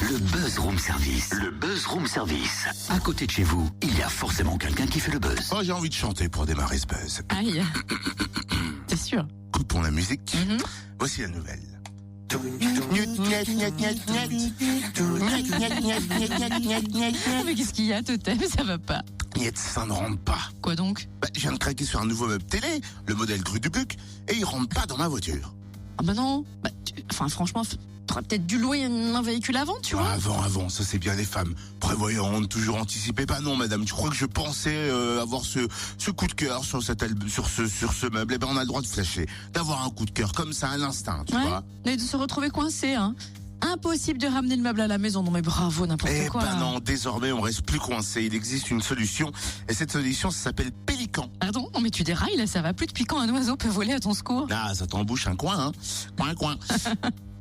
Le Buzz Room Service. Le Buzz Room Service. À côté de chez vous, il y a forcément quelqu'un qui fait le buzz. Oh, j'ai envie de chanter pour démarrer ce buzz. Aïe. C'est sûr. Coupons la musique. Voici la nouvelle. Mais qu'est-ce qu'il y a, Totem? Ça va pas. Niet, ça ne rentre pas. Quoi donc? Je viens de craquer sur un nouveau meuble télé, le modèle Cru du Puc, et il rentre pas dans ma voiture. Ah bah non. Franchement, t'aurais peut-être dû louer un véhicule avant, tu vois. Avant, ça c'est bien les femmes. Prévoyantes, toujours anticipées. Bah non, madame, tu crois que je pensais avoir ce coup de cœur sur ce meuble? Eh ben, on a le droit de flasher, d'avoir un coup de cœur comme ça à l'instinct, tu vois. Et de se retrouver coincé, hein. Impossible de ramener le meuble à la maison. Non mais bravo, n'importe quoi. Ben non, désormais on reste plus coincé. Il existe une solution, et cette solution, ça s'appelle Pélican. Pardon? Non mais tu dérailles, là, ça va plus. Depuis quand un oiseau peut voler à ton secours? Ah, ça t'embouche un coin, hein. Coin.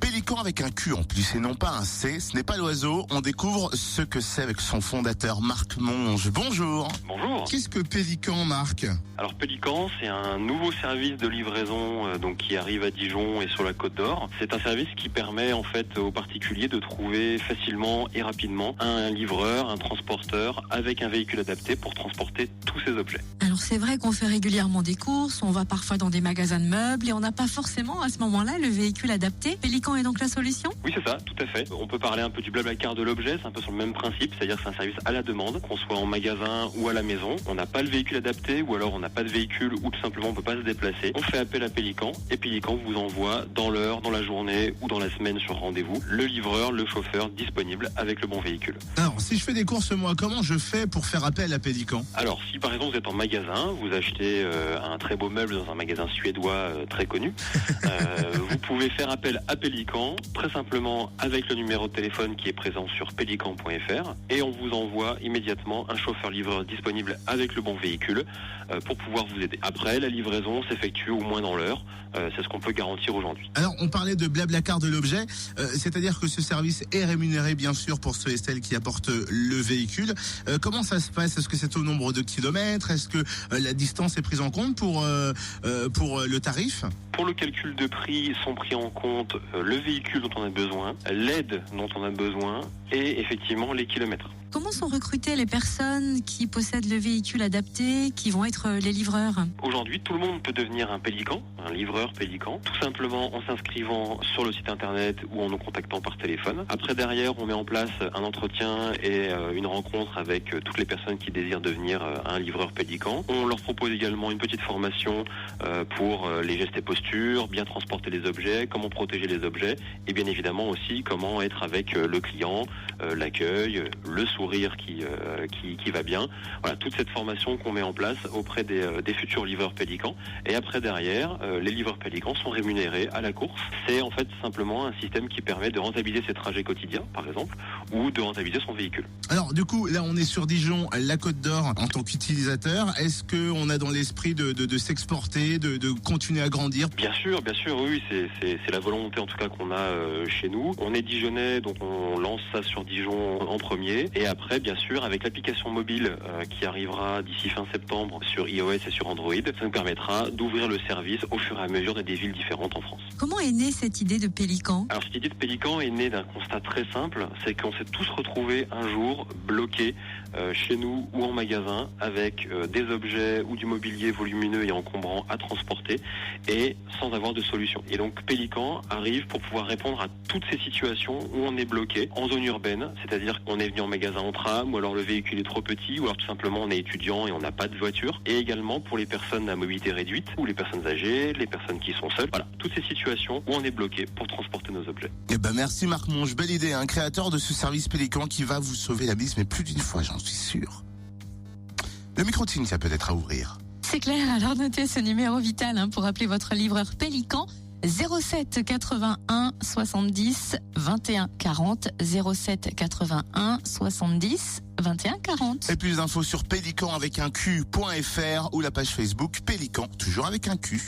Pélican avec un Q en plus et non pas un C, ce n'est pas l'oiseau. On découvre ce que c'est avec son fondateur Marc Monge. Bonjour. Bonjour. Qu'est-ce que Pélican, Marc? Alors Pélican, c'est un nouveau service de livraison qui arrive à Dijon et sur la Côte d'Or. C'est un service qui permet en fait aux particuliers de trouver facilement et rapidement un livreur, un transporteur avec un véhicule adapté pour transporter tous ces objets. Alors c'est vrai qu'on fait régulièrement des courses, on va parfois dans des magasins de meubles et on n'a pas forcément à ce moment-là le véhicule adapté. Pélican est donc la solution? Oui, c'est ça, tout à fait. On peut parler un peu du Blablacar de l'objet, c'est un peu sur le même principe, c'est-à-dire que c'est un service à la demande, qu'on soit en magasin ou à la maison. On n'a pas le véhicule adapté ou alors on n'a pas de véhicule ou tout simplement on peut pas se déplacer. On fait appel à Pélican et Pélican vous envoie dans l'heure, dans la journée ou dans la semaine sur rendez-vous, le livreur, le chauffeur disponible avec le bon véhicule. Alors, si je fais des courses moi, comment je fais pour faire appel à Pélican? Alors, si par exemple vous êtes en magasin, vous achetez un très beau meuble dans un magasin suédois très connu, vous pouvez faire appel à Pélican très simplement avec le numéro de téléphone qui est présent sur pélican.fr et on vous envoie immédiatement un chauffeur-livreur disponible avec le bon véhicule pour pouvoir vous aider. Après, la livraison s'effectue au moins dans l'heure, c'est ce qu'on peut garantir aujourd'hui. Alors, on parlait de Blablacar de l'objet, c'est-à-dire que ce service est rémunéré bien sûr pour ceux et celles qui apportent le véhicule. Comment ça se passe? Est-ce que c'est au nombre de kilomètres? Est-ce que la distance est prise en compte pour le tarif? Pour le calcul de prix sont pris en compte le véhicule dont on a besoin, l'aide dont on a besoin et effectivement les kilomètres. Comment sont recrutées les personnes qui possèdent le véhicule adapté, qui vont être les livreurs? Aujourd'hui, tout le monde peut devenir un Pélican, un livreur Pélican, tout simplement en s'inscrivant sur le site internet ou en nous contactant par téléphone. Après, derrière, on met en place un entretien et une rencontre avec toutes les personnes qui désirent devenir un livreur Pélican. On leur propose également une petite formation pour les gestes et postures, bien transporter les objets, comment protéger les objets et bien évidemment aussi comment être avec le client, l'accueil, le sourire qui va bien. Voilà, toute cette formation qu'on met en place auprès des futurs livreurs Pélican. Et après, derrière, les livreurs Pélican sont rémunérés à la course. C'est en fait simplement un système qui permet de rentabiliser ses trajets quotidiens, par exemple, ou de rentabiliser son véhicule. Alors, du coup, là, on est sur Dijon, la Côte d'Or, en tant qu'utilisateur. Est-ce qu'on a dans l'esprit de s'exporter, de continuer à grandir? Bien sûr, oui, c'est la volonté en tout cas qu'on a chez nous. On est Dijonnais, donc on lance ça sur Dijon en premier. Et après, bien sûr, avec l'application mobile qui arrivera d'ici fin septembre sur iOS et sur Android, ça nous permettra d'ouvrir le service au fur et à mesure des villes différentes en France. Comment est née cette idée de Pélican? Alors cette idée de Pélican est née d'un constat très simple, c'est qu'on s'est tous retrouvés un jour bloqués chez nous ou en magasin avec des objets ou du mobilier volumineux et encombrant à transporter et sans avoir de solution. Et donc Pélican arrive pour pouvoir répondre à toutes ces situations où on est bloqué en zone urbaine, c'est-à-dire qu'on est venu en magasin en tram ou alors le véhicule est trop petit ou alors tout simplement on est étudiant et on n'a pas de voiture. Et également pour les personnes à mobilité réduite ou les personnes âgées, les personnes qui sont seules. Voilà, toutes ces situations où on est bloqué pour transporter nos objets. Eh ben merci Marc Monge, belle idée, un créateur de ce service Pélican qui va vous sauver la mise, mais plus d'une fois, j'en suis sûr. Le micro de Cynthia peut-être à ouvrir. C'est clair, alors notez ce numéro vital pour appeler votre livreur Pélican. 07 81 70 21 40 07 81 70 21 40. Et plus d'infos sur pélican avec un Q.fr ou la page Facebook Pélican, toujours avec un Q.